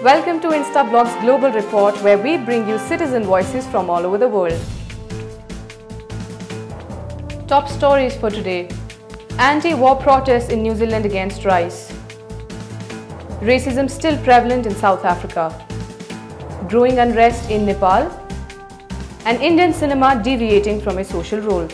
Welcome to Instablogs Global Report, where we bring you citizen voices from all over the world. Top stories for today. Anti-war protests in New Zealand against rice. Racism still prevalent in South Africa. Growing unrest in Nepal. And Indian cinema deviating from a social role.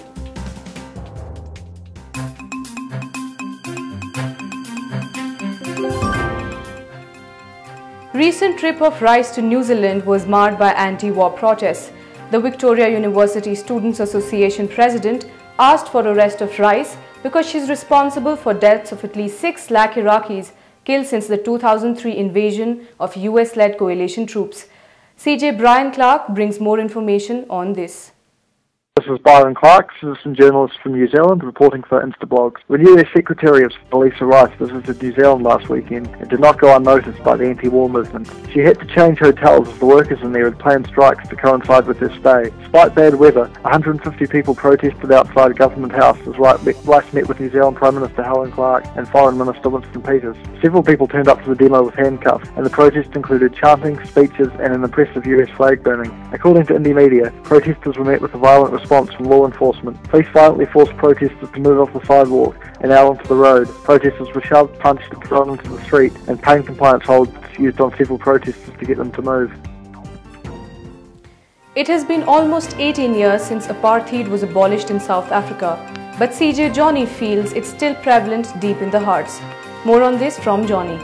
Recent trip of rice to New Zealand was marred by anti-war protests. The Victoria University Students Association president asked for arrest of Rice because she is responsible for deaths of at least 6 lakh Iraqis killed since the 2003 invasion of US-led coalition troops. CJ Brian Clark brings more information on this. This is Byron Clark, citizen journalist from New Zealand, reporting for Instablogs. When US Secretary of State Rice visited New Zealand last weekend, it did not go unnoticed by the anti-war movement. She had to change hotels as the workers in there had planned strikes to coincide with her stay. Despite bad weather, 150 people protested outside Government House as Rice met with New Zealand Prime Minister Helen Clark and Foreign Minister Winston Peters. Several people turned up to the demo with handcuffs, and the protest included chanting, speeches and an impressive US flag burning. According to indie media, protesters were met with a violent response from law enforcement. Police violently forced protesters to move off the sidewalk and out onto the road. Protesters were shoved, punched and thrown into the street, and pain compliance holds used on several protesters to get them to move. It has been almost 18 years since apartheid was abolished in South Africa, but CJ Johnny feels it's still prevalent deep in the hearts. More on this from Johnny.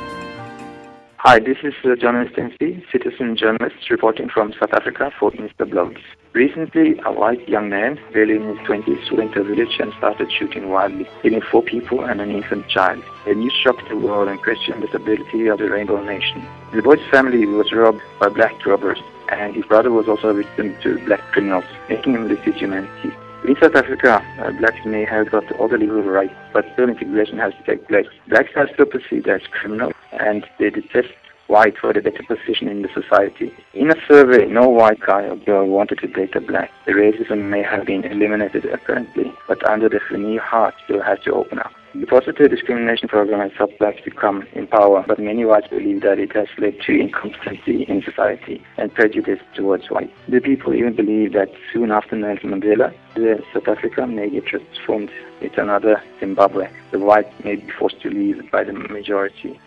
Hi, this is Johnny Stensby, citizen journalist reporting from South Africa for Instablogs. Recently, a white young man, barely in his 20s, went to a village and started shooting wildly, killing 4 people and an infant child. The news shocked the world and questioned the stability of the Rainbow Nation. The boy's family was robbed by black robbers, and his brother was also a victim to black criminals, making him lose his humanity. In South Africa, blacks may have got all the legal rights, but still integration has to take place. Blacks are still perceived as criminals, and they detest white for the better position in the society. In a survey, no white guy or girl wanted to date a black. The racism may have been eliminated apparently, but under the veneer, heart still has to open up. The positive discrimination program has helped blacks become in power, but many whites believe that it has led to incompetency in society and prejudice towards whites. The people even believe that soon after Nelson Mandela, South Africa may get transformed into another Zimbabwe. The whites may be forced to leave by the majority.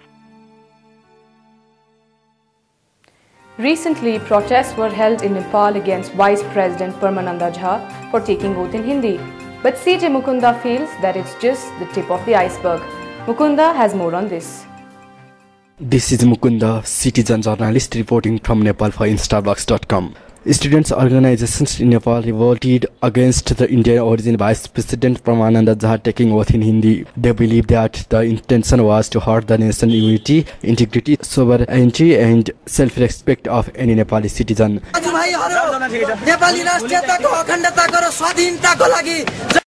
Recently, protests were held in Nepal against Vice President Paramananda Jha for taking oath in Hindi. But CJ Mukunda feels that it's just the tip of the iceberg. Mukunda has more on this. This is Mukunda, citizen journalist reporting from Nepal for Instablogs.com. Students' organizations in Nepal revolted against the Indian origin Vice President Paramananda Jha taking oath in Hindi. They believe that the intention was to hurt the national unity, integrity, sovereignty and self-respect of any Nepali citizen.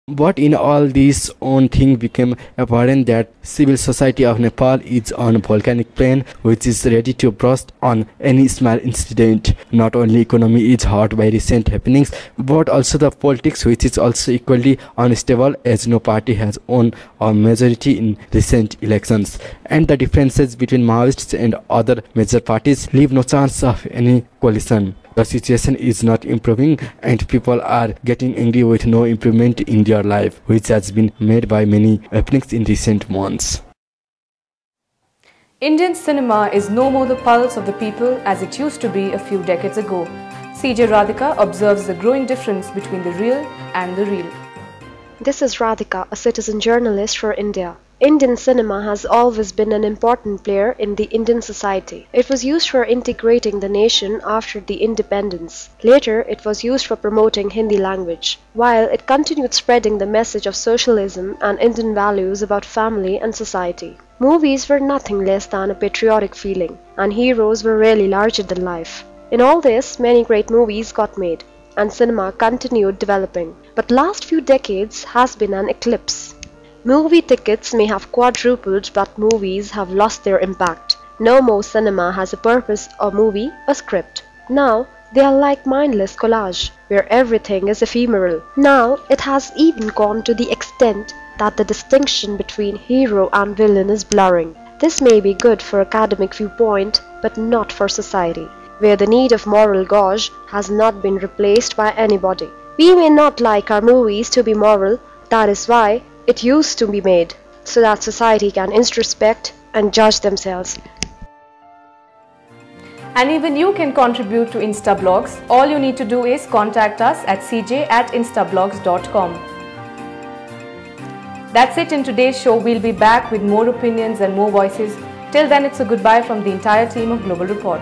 But in all this, one thing became apparent that civil society of Nepal is on a volcanic plane which is ready to burst on any small incident. Not only economy is hurt by recent happenings, but also the politics, which is also equally unstable as no party has won a majority in recent elections. And the differences between Maoists and other major parties leave no chance of any coalition. The situation is not improving and people are getting angry with no improvement in their life, which has been made by many happenings in recent months. Indian cinema is no more the pulse of the people as it used to be a few decades ago. CJ Radhika observes the growing difference between the real and the real. This is Radhika, a citizen journalist for India. Indian cinema has always been an important player in the Indian society. It was used for integrating the nation after the independence. Later, it was used for promoting Hindi language, while it continued spreading the message of socialism and Indian values about family and society. Movies were nothing less than a patriotic feeling, and heroes were really larger than life. In all this, many great movies got made, and cinema continued developing. But last few decades has been an eclipse. Movie tickets may have quadrupled, but movies have lost their impact. No more cinema has a purpose, a movie, a script. Now, they are like mindless collage, where everything is ephemeral. Now, it has even gone to the extent that the distinction between hero and villain is blurring. This may be good for academic viewpoint, but not for society, where the need of moral gauge has not been replaced by anybody. We may not like our movies to be moral, that is why it used to be made, so that society can introspect and judge themselves. And even you can contribute to Instablogs. All you need to do is contact us at cj@instablogs.com. That's it in today's show. We'll be back with more opinions and more voices. Till then, it's a goodbye from the entire team of Global Report.